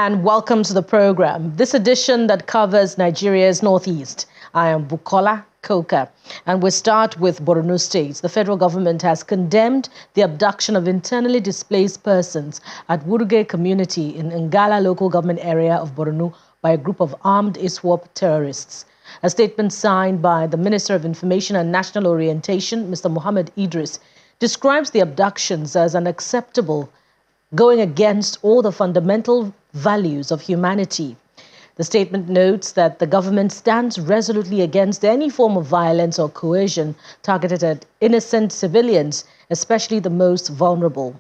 and welcome to the program. This edition that covers Nigeria's northeast. I am Bukola Koka, and we start with Borno State. The federal government has condemned the abduction of internally displaced persons at Wurge community in Ngala local government area of Borno by a group of armed ISWAP terrorists. A statement signed by the Minister of Information and National Orientation, Mr. Mohammed Idris, describes the abductions as unacceptable, going against all the fundamental values of humanity. The statement notes that the government stands resolutely against any form of violence or coercion targeted at innocent civilians, especially the most vulnerable.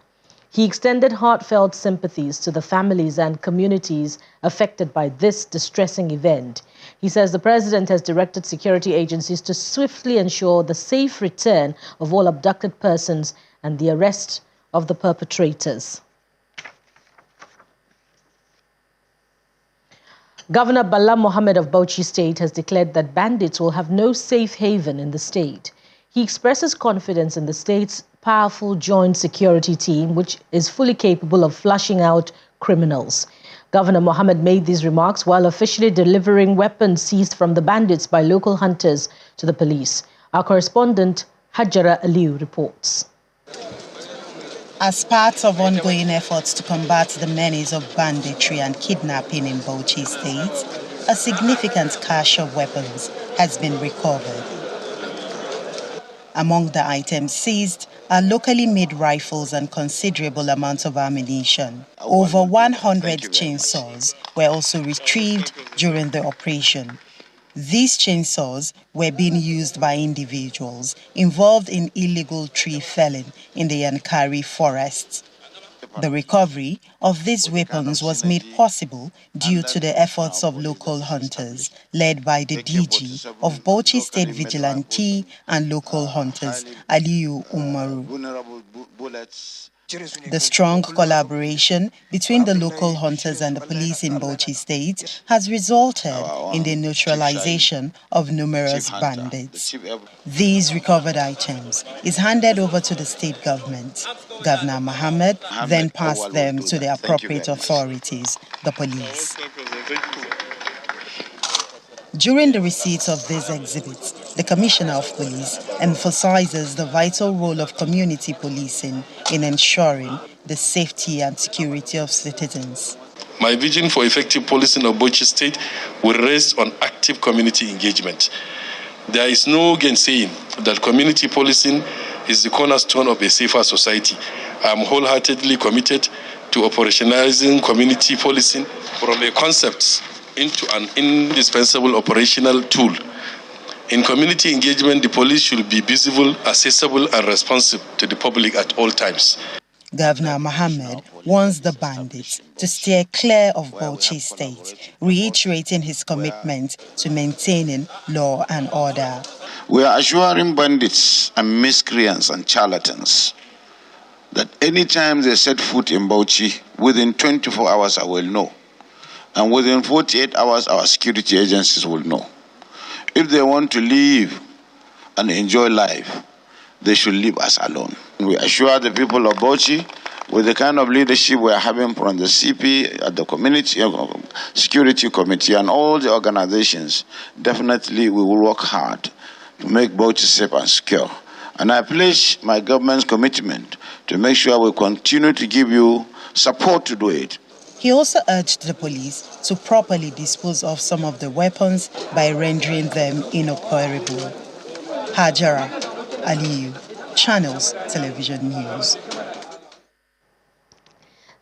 He extended heartfelt sympathies to the families and communities affected by this distressing event. He says the president has directed security agencies to swiftly ensure the safe return of all abducted persons and the arrest of the perpetrators. Governor Bala Mohammed of Bauchi State has declared that bandits will have no safe haven in the state. He expresses confidence in the state's powerful joint security team, which is fully capable of flushing out criminals. Governor Mohammed made these remarks while officially delivering weapons seized from the bandits by local hunters to the police. Our correspondent Hajara Aliu reports. As part of ongoing efforts to combat the menace of banditry and kidnapping in Bauchi State, a significant cache of weapons has been recovered. Among the items seized are locally made rifles and considerable amounts of ammunition. Over 100 chainsaws were also retrieved during the operation. These chainsaws were being used by individuals involved in illegal tree felling in the Yankari forests. The recovery of these weapons was made possible due to the efforts of local hunters, led by the DG of Bauchi State Vigilante and local hunters, Aliyu Umaru. The strong collaboration between the local hunters and the police in Bauchi State has resulted in the neutralization of numerous bandits. These recovered items is handed over to the state government. Governor Mohammed then passed them to the appropriate authorities, the police. During the receipt of these exhibits, the Commissioner of Police emphasizes the vital role of community policing in ensuring the safety and security of citizens. My vision for effective policing of Bauchi State will rest on active community engagement. There is no gainsaying that community policing is the cornerstone of a safer society. I am wholeheartedly committed to operationalizing community policing from a concept into an indispensable operational tool. In community engagement, the police should be visible, accessible, and responsive to the public at all times. Governor Mohammed warns the bandits to steer clear of Bauchi State, reiterating his commitment to maintaining law and order. We are assuring bandits and miscreants and charlatans that any time they set foot in Bauchi, within 24 hours I will know. And within 48 hours, our security agencies will know. If they want to live and enjoy life, they should leave us alone. We assure the people of Bauchi, with the kind of leadership we are having from the CP, at the community, security committee, and all the organizations, definitely we will work hard to make Bauchi safe and secure. And I pledge my government's commitment to make sure we continue to give you support to do it. He also urged the police to properly dispose of some of the weapons by rendering them inoperable. Hajara Aliyu, Channels Television News.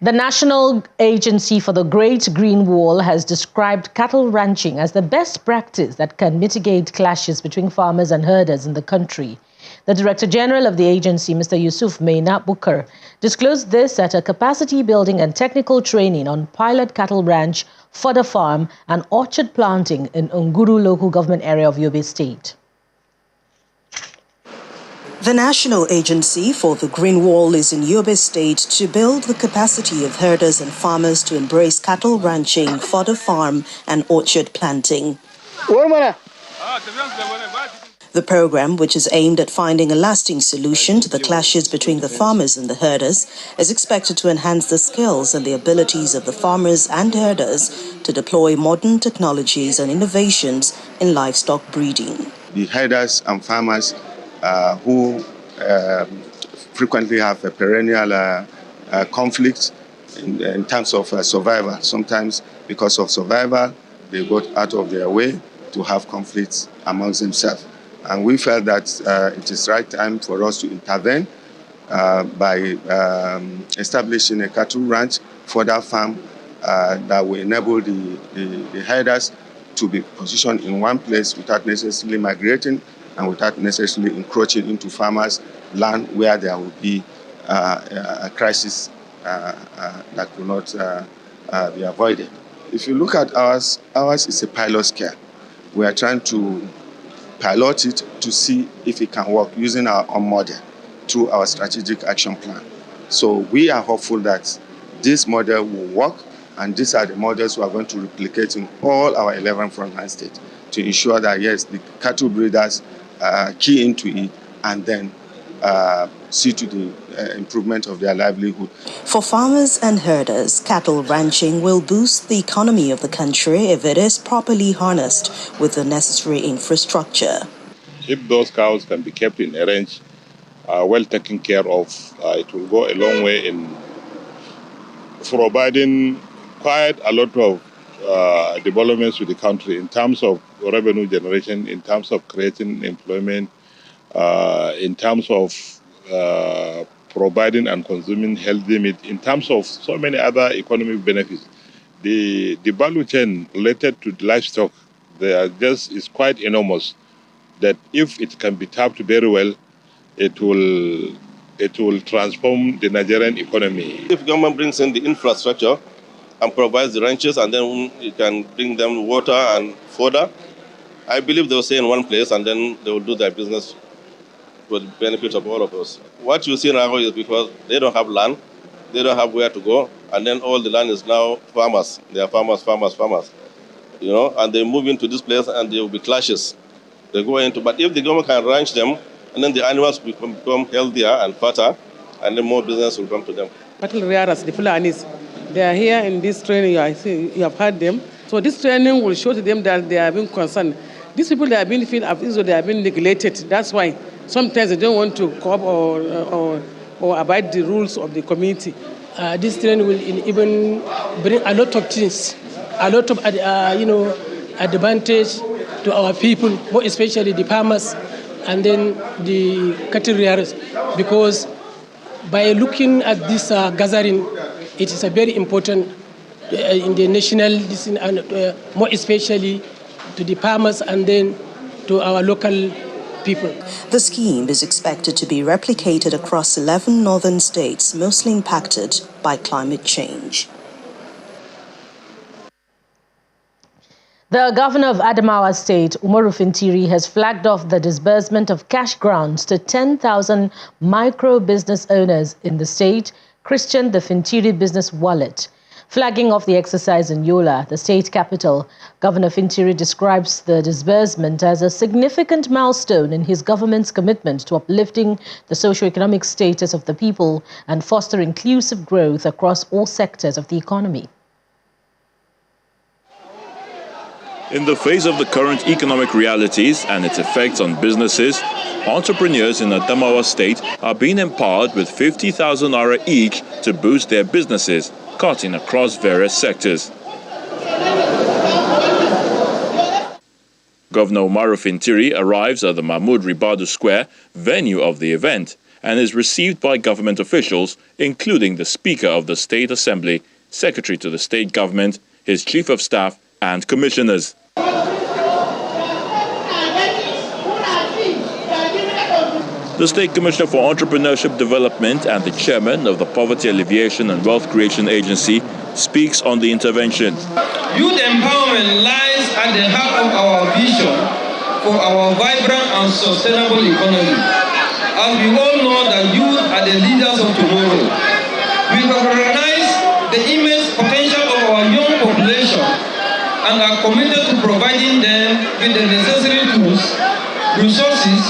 The National Agency for the Great Green Wall has described cattle ranching as the best practice that can mitigate clashes between farmers and herders in the country. The Director General of the agency, Mr. Yusuf Meina Bukar, disclosed this at a capacity building and technical training on pilot cattle ranch, fodder farm and orchard planting in Unguru local government area of Yobe State. The National Agency for the Green Wall is in Yobe State to build the capacity of herders and farmers to embrace cattle ranching, fodder farm and orchard planting. The program, which is aimed at finding a lasting solution to the clashes between the farmers and the herders, is expected to enhance the skills and the abilities of the farmers and herders to deploy modern technologies and innovations in livestock breeding. The herders and farmers who frequently have a perennial conflict in terms of survival. Sometimes because of survival, they got out of their way to have conflicts amongst themselves. And we felt that it is right time for us to intervene by establishing a cattle ranch for that farm that will enable the herders to be positioned in one place without necessarily migrating and without necessarily encroaching into farmers' land where there will be a crisis that could not be avoided. If you look at ours is a pilot scale. We are trying to pilot it to see if it can work using our own model through our strategic action plan. So we are hopeful that this model will work, and these are the models we are going to replicate in all our 11 frontline states to ensure that, yes, the cattle breeders key into it and then see to the improvement of their livelihood. For farmers and herders, cattle ranching will boost the economy of the country if it is properly harnessed with the necessary infrastructure. If those cows can be kept in a range, well taken care of, it will go a long way in providing quite a lot of developments to the country in terms of revenue generation, in terms of creating employment, in terms of providing and consuming healthy meat, in terms of so many other economic benefits. The value chain related to the livestock is quite enormous, that if it can be tapped very well, it will transform the Nigerian economy. If government brings in the infrastructure and provides the ranches, and then you can bring them water and fodder, I believe they'll stay in one place and then they will do their business for the benefit of all of us. What you see now is because they don't have land, they don't have where to go, and then all the land is now farmers. They are farmers. You know, and they move into this place and there will be clashes. They go into, but if the government can ranch them, and then the animals become healthier and fatter, and then more business will come to them. Cattle rearers, the Fulanis, they are here in this training. I think you have heard them. So this training will show to them that they are being concerned. These people, they are being feel as though they are being neglected. That's why sometimes they don't want to cope or abide the rules of the community. This training will even bring a lot of things, a lot of advantage to our people, more especially the farmers and then the cattle rearers, because by looking at this gathering, it is a very important in the national, and more especially to the farmers and then to our local people. The scheme is expected to be replicated across 11 northern states, mostly impacted by climate change. The governor of Adamawa State, Umaru Fintiri, has flagged off the disbursement of cash grants to 10,000 micro business owners in the state, christened the Fintiri Business Wallet. Flagging off the exercise in Yola, the state capital, Governor Fintiri describes the disbursement as a significant milestone in his government's commitment to uplifting the socio-economic status of the people and foster inclusive growth across all sectors of the economy. In the face of the current economic realities and its effects on businesses, entrepreneurs in Adamawa State are being empowered with 50,000 naira each to boost their businesses, cutting across various sectors. Governor Umaru Fintiri arrives at the Mahmoud Ribadu Square, venue of the event, and is received by government officials, including the Speaker of the State Assembly, Secretary to the State Government, his Chief of Staff, and Commissioners. The State Commissioner for Entrepreneurship Development and the Chairman of the Poverty Alleviation and Wealth Creation Agency speaks on the intervention. Youth empowerment lies at the heart of our vision for our vibrant and sustainable economy. As we all know that youth are the leaders of tomorrow. We recognize the immense potential of our young population and are committed to providing them with the necessary tools, resources,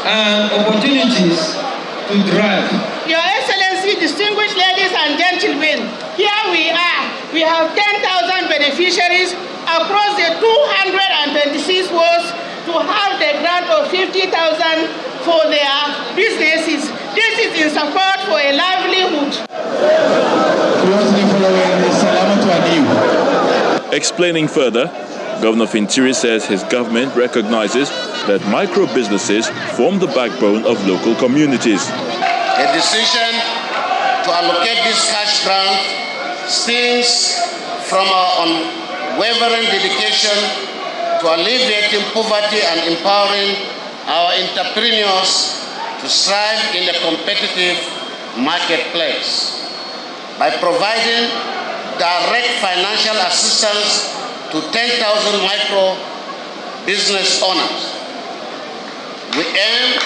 and opportunities to thrive. Your Excellency, distinguished ladies and gentlemen, here we are. We have 10,000 beneficiaries across the 226 wards to have the grant of 50,000 for their businesses. This is in support for a livelihood. Explaining further, Governor Fintiri says his government recognizes that micro-businesses form the backbone of local communities. The decision to allocate this cash grant stems from our unwavering dedication to alleviating poverty and empowering our entrepreneurs to strive in the competitive marketplace. By providing direct financial assistance to 10,000 micro business owners, we aim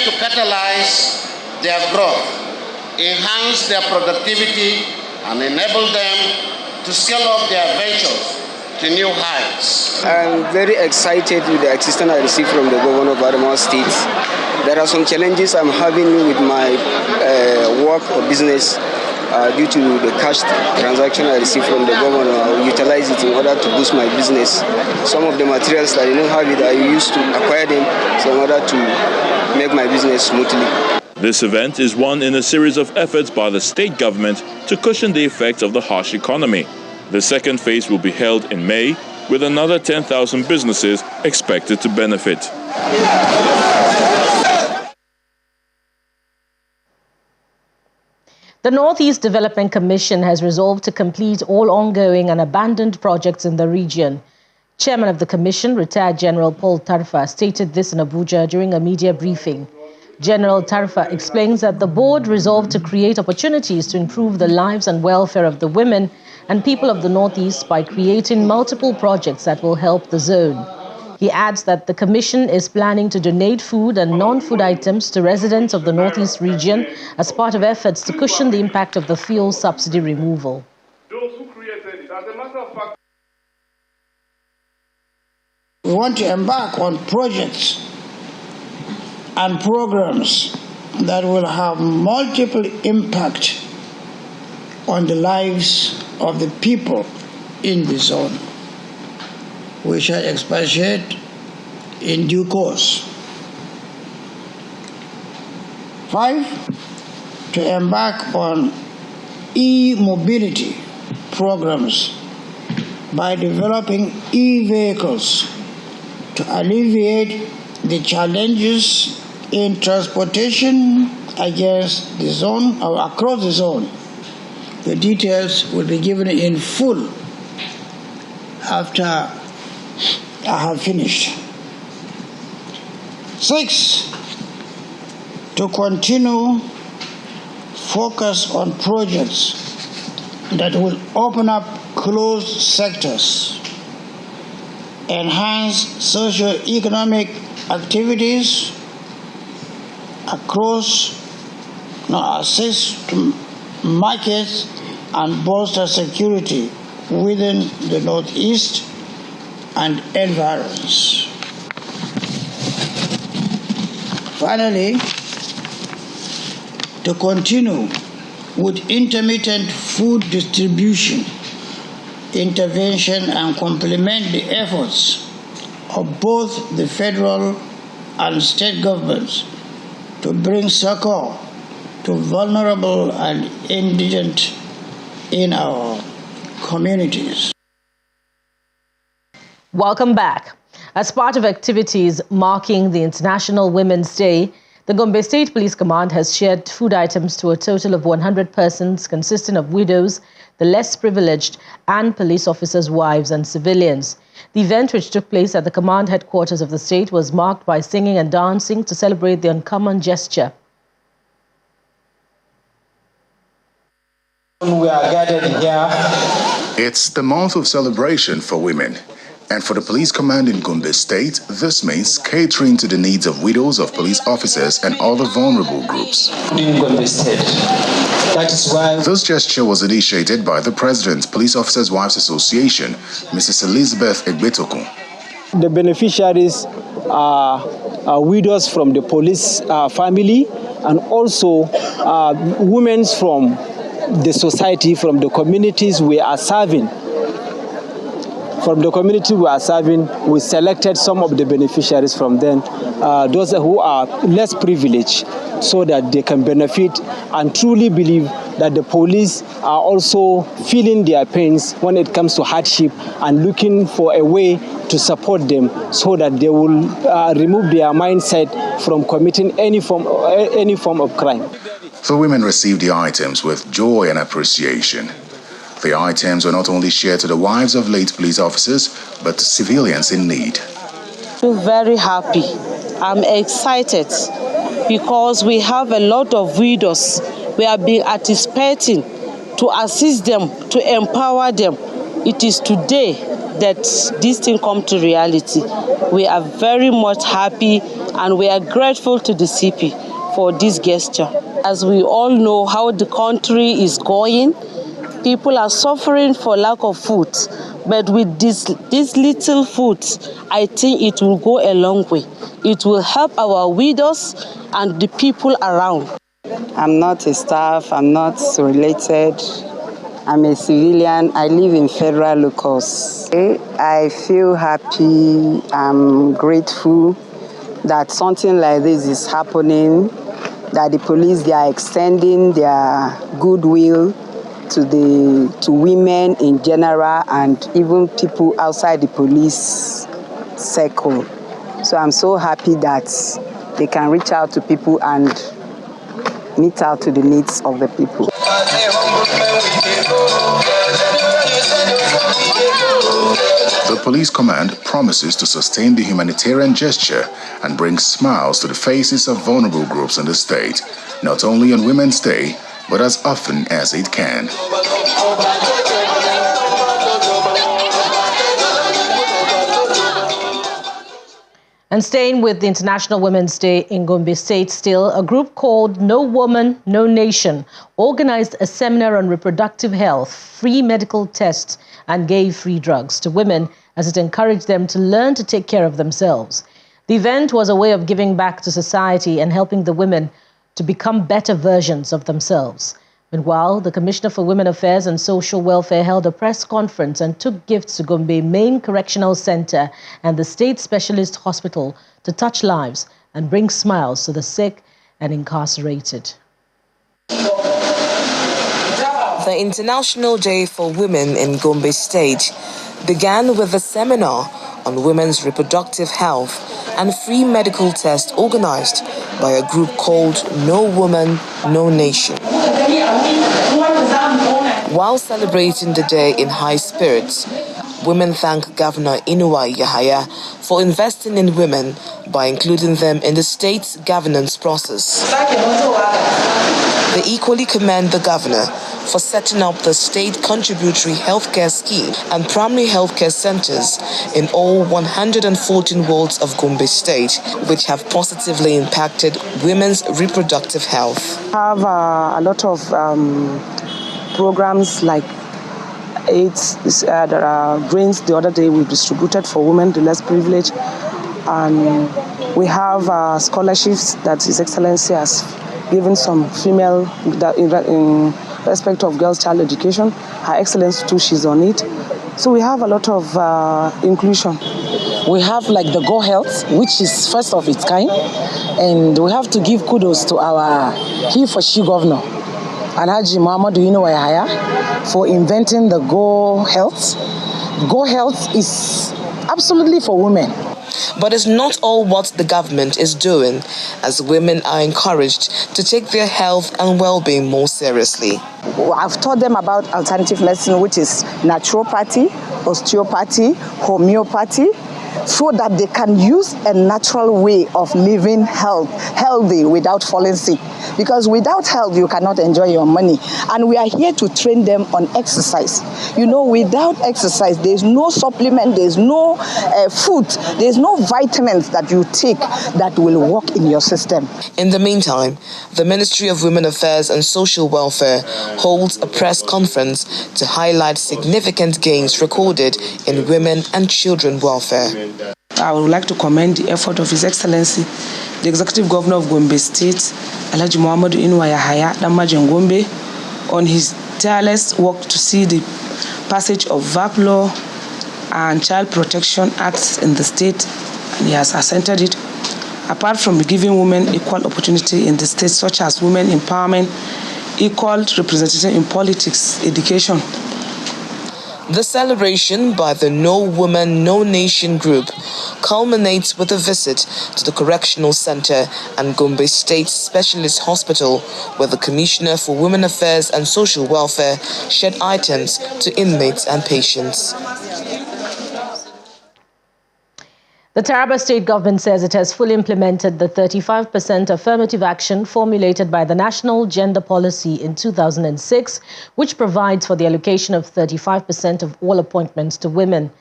to catalyze their growth, enhance their productivity, and enable them to scale up their ventures to new heights. I'm very excited with the assistance I received from the governor of Adamawa State. There are some challenges I'm having with my work or business due to the cash transaction I received from the governor. I will utilize it in order to boost my business. Some of the materials that I didn't have it, I used to acquire them so in order to make my business smoothly. This event is one in a series of efforts by the state government to cushion the effects of the harsh economy. The second phase will be held in May, with another 10,000 businesses expected to benefit. The Northeast Development Commission has resolved to complete all ongoing and abandoned projects in the region. Chairman of the Commission, retired General Paul Tarfa, stated this in Abuja during a media briefing. General Tarfa explains that the board resolved to create opportunities to improve the lives and welfare of the women and people of the Northeast by creating multiple projects that will help the zone. He adds that the Commission is planning to donate food and non-food items to residents of the Northeast region as part of efforts to cushion the impact of the fuel subsidy removal. Those who created it, as a matter of fact, we want to embark on projects and programs that will have multiple impact on the lives of the people in the zone. We shall expatiate in due course. 5, to embark on e-mobility programs by developing e-vehicles to alleviate the challenges in transportation against the zone or across the zone. The details will be given in full after I have finished. 6, to continue focus on projects that will open up closed sectors, enhance socio-economic activities across, access to markets and bolster security within the Northeast and environs. Finally, to continue with intermittent food distribution, intervention, and complement the efforts of both the federal and state governments to bring succor to vulnerable and indigent in our communities. Welcome back. As part of activities marking the International Women's Day, the Gombe State Police Command has shared food items to a total of 100 persons consisting of widows, the less privileged, and police officers' wives and civilians. The event, which took place at the command headquarters of the state, was marked by singing and dancing to celebrate the uncommon gesture. We are gathered here. It's the month of celebration for women. And for the police command in Gombe State, this means catering to the needs of widows of police officers and other vulnerable groups. In Gombe State. That is why this gesture was initiated by the President's Police Officers' Wives Association, Mrs. Elizabeth Egbetokun. The beneficiaries are widows from the police family and also women from the society, from the communities we are serving. From the community we are serving, we selected some of the beneficiaries from them, those who are less privileged, so that they can benefit and truly believe that the police are also feeling their pains when it comes to hardship and looking for a way to support them so that they will remove their mindset from committing any form of crime. The women received the items with joy and appreciation. The items were not only shared to the wives of late police officers, but to civilians in need. I'm very happy. I'm excited because we have a lot of widows. We have been anticipating to assist them, to empower them. It is today that this thing comes to reality. We are very much happy and we are grateful to the CP for this gesture. As we all know how the country is going, people are suffering for lack of food, but with this little food, I think it will go a long way. It will help our widows and the people around. I'm not a staff, I'm not related. I'm a civilian, I live in federal locals. I feel happy, I'm grateful that something like this is happening, that the police, they are extending their goodwill to women in general and even people outside the police circle. So I'm so happy that they can reach out to people and meet out to the needs of the people. The police command promises to sustain the humanitarian gesture and bring smiles to the faces of vulnerable groups in the state, not only on Women's Day, but as often as it can. And staying with the International Women's Day in Gombe State still, a group called No Woman, No Nation organized a seminar on reproductive health, free medical tests, and gave free drugs to women as it encouraged them to learn to take care of themselves. The event was a way of giving back to society and helping the women to become better versions of themselves. Meanwhile, the Commissioner for Women Affairs and Social Welfare held a press conference and took gifts to Gombe Main Correctional Center and the State Specialist Hospital to touch lives and bring smiles to the sick and incarcerated. The International Day for Women in Gombe State began with a seminar on women's reproductive health and free medical tests organized by a group called No Woman, No Nation. While celebrating the day in high spirits, women thank Governor Inuwa Yahaya for investing in women by including them in the state's governance process. They equally commend the governor for setting up the state contributory healthcare scheme and primary healthcare centers in all 114 wards of Gombe State, which have positively impacted women's reproductive health. We have a lot of programs like AIDS, there are grains the other day we distributed for women, the less privileged, and we have scholarships that His Excellency has given some female that in respect of girls' child education. Her Excellency too, she's on it. So we have a lot of inclusion. We have like the Go Health, which is first of its kind, and we have to give kudos to our he for she governor, Alhaji Muhammadu Inuwa Yahaya, for inventing the Go Health. Go Health is absolutely for women. But it's not all what the government is doing, as women are encouraged to take their health and well-being more seriously. I've taught them about alternative medicine, which is naturopathy, osteopathy, homeopathy, so that they can use a natural way of living healthy without falling sick. Because without health, you cannot enjoy your money. And we are here to train them on exercise. You know, without exercise, there's no supplement, there's no food, there's no vitamins that you take that will work in your system. In the meantime, the Ministry of Women Affairs and Social Welfare holds a press conference to highlight significant gains recorded in women and children welfare. I would like to commend the effort of His Excellency, the Executive Governor of Gombe State, Alhaji Muhammadu Inuwa Yahaya Damaji Ngombe, on his tireless work to see the passage of VAP law and Child Protection Acts in the state, and he has assented it. Apart from giving women equal opportunity in the state, such as women empowerment, equal representation in politics, education. The celebration by the No Woman, No Nation group culminates with a visit to the Correctional Center and Gombe State Specialist Hospital, where the Commissioner for Women Affairs and Social Welfare shared items to inmates and patients. The Taraba State government says it has fully implemented the 35% affirmative action formulated by the National Gender Policy in 2006, which provides for the allocation of 35% of all appointments to women.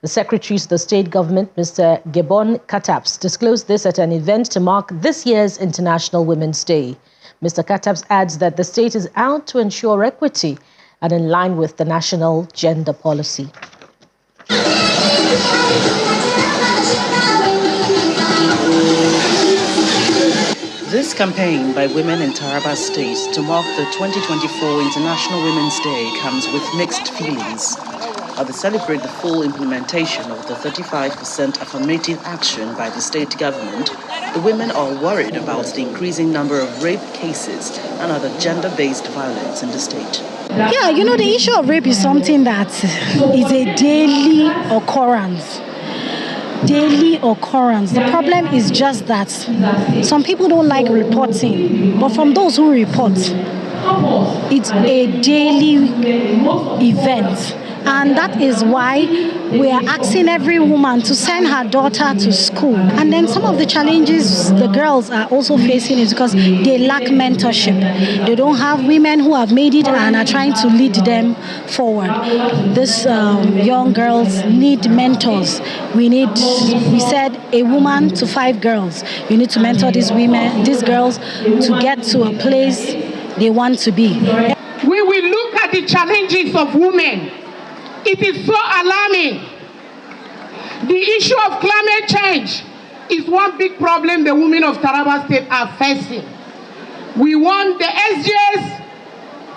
The Secretary to the State Government, Mr. Gebon Kataps, disclosed this at an event to mark this year's International Women's Day. Mr. Kataps adds that the state is out to ensure equity and in line with the National Gender Policy. This campaign by women in Taraba State to mark the 2024 International Women's Day comes with mixed feelings. As they celebrate the full implementation of the 35% affirmative action by the state government, the women are worried about the increasing number of rape cases and other gender-based violence in the state. Yeah, you know, the issue of rape is something that is a daily occurrence. The problem is just that some people don't like reporting, but from those who report, it's a daily event. And that is why we are asking every woman to send her daughter to school. And then some of the challenges the girls are also facing is because they lack mentorship. They don't have women who have made it and are trying to lead them forward. These young girls need mentors. We said a woman to 5 girls. You need to mentor these girls to get to a place they want to be. We will look at the challenges of women. It is so alarming. The issue of climate change is one big problem the women of Taraba State are facing. We want the SGS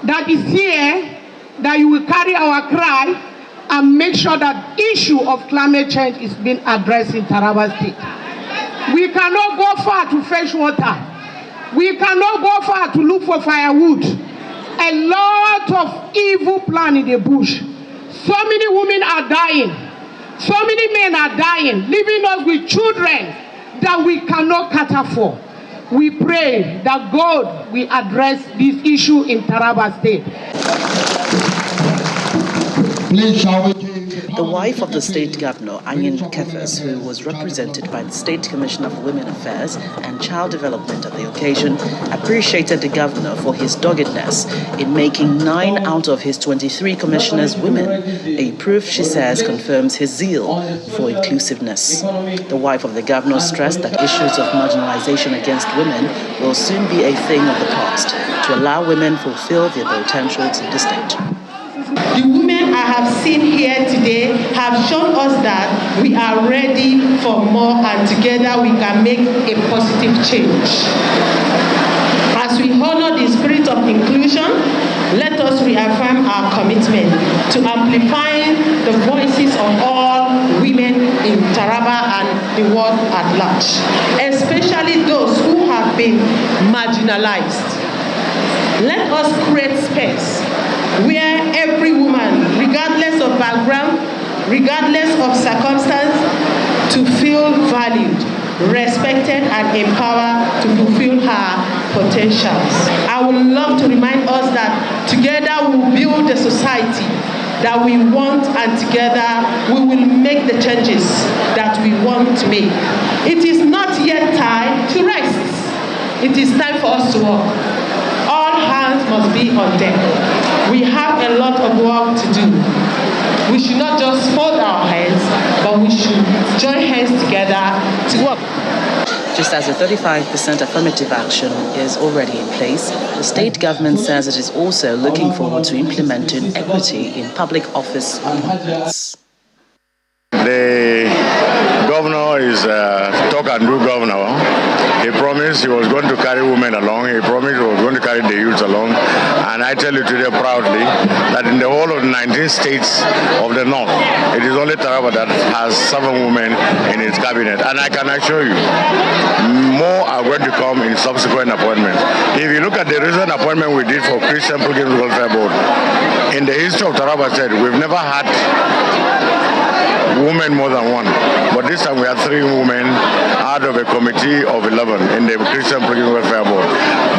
that is here, that you will carry our cry and make sure that issue of climate change is being addressed in Taraba State. We cannot go far to fetch water. We cannot go far to look for firewood. A lot of evil plan in the bush. So many women are dying. So many men are dying, leaving us with children that we cannot cater for. We pray that God will address this issue in Taraba State. Please, shall we take the wife of the state governor, Anyin Kefes, who was represented by the State Commissioner for Women Affairs and Child Development at the occasion, appreciated the governor for his doggedness in making 9 out of his 23 commissioners women, a proof, she says, confirms his zeal for inclusiveness. The wife of the governor stressed that issues of marginalization against women will soon be a thing of the past to allow women fulfill their potentials in the state. The women I have seen here today have shown us that we are ready for more, and together we can make a positive change. As we honor the spirit of inclusion, let us reaffirm our commitment to amplifying the voices of all women in Taraba and the world at large, especially those who have been marginalized. Let us create space where every woman, regardless of background, regardless of circumstance, to feel valued, respected, and empowered to fulfill her potentials. I would love to remind us that together we'll build a society that we want, and together we will make the changes that we want to make. It is not yet time to rest. It is time for us to work. All hands must be on deck. We have a lot of work to do. We should not just fold our hands, but we should join hands together to work. Just as a 35% affirmative action is already in place, the state government says it is also looking forward to implementing equity in public office appointments. The governor is a talk and do governor. He promised he was going to carry women along. He promised he was going to carry the youth along. And I tell you today proudly that in the whole of the 19 states of the north, it is only Taraba that has 7 women in its cabinet. And I can assure you, more are going to come in subsequent appointments. If you look at the recent appointment we did for Christian Pilgrims Welfare Board, in the history of Taraba State, we've never had women more than one. But this time we had 3 women out of a committee of 11 in the Christian Pilgrims Welfare Board.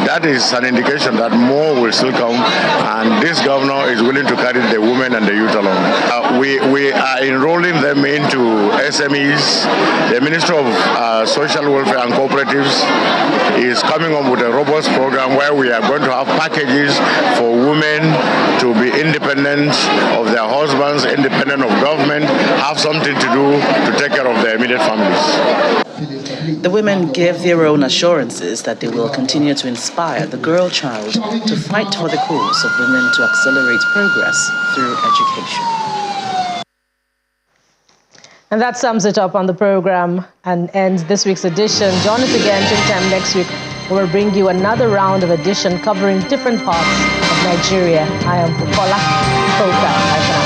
That is an indication that more will still come, and this governor is willing to carry the women and the youth along. We are enrolling them into SMEs. The Ministry of Social Welfare and Cooperatives is coming up with a robust program where we are going to have packages for women to be independent of their husbands, independent of government, have something to do to take care of their immediate families. The women gave their own assurances that they will continue to inspire the girl child to fight for the cause of women to accelerate progress through education. And that sums it up on the program and ends this week's edition. Join us again same time next week. We'll bring you another round of edition covering different parts of Nigeria. I am Bukola Koka.